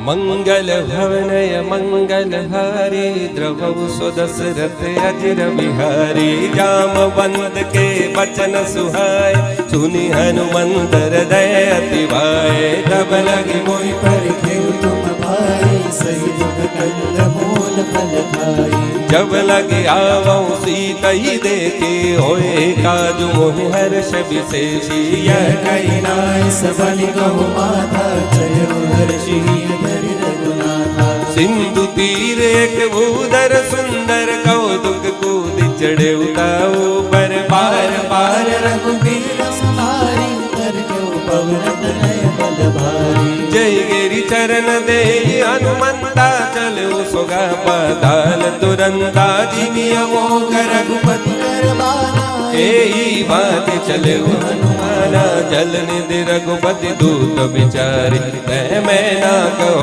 मंगल भवनय मंगल हारी द्रवौ सो दशरथ अजर बिहारी। जामवंत के बचन सुहाय सुनि हनुमंत हृदय अति भाए। तब लगी मोहि परखे तुम भाई सही दुख कंद मूल फल खाई। जब लगे आवऊं सीत ही देखे होए काजु मोहि हर्ष विशेषी। यह कही नाय सबनि कहु माता चलो हर्षि धरि रघुनाथा। सिंधु तीर एक भूधर सुंदर कौतुक कूद चढ़े उताओ पर पार पार रघुबीर समारी कर क्यों पवन तनय बल भारी। जय गिरि चरण दे हनुमंता चलो सोगा पाताल तुरंता। जिमिया मोह रघुपति करबाना यही बात चले हनुमाना। जल निधि रघुपति दूत विचारी मैं ना कहो।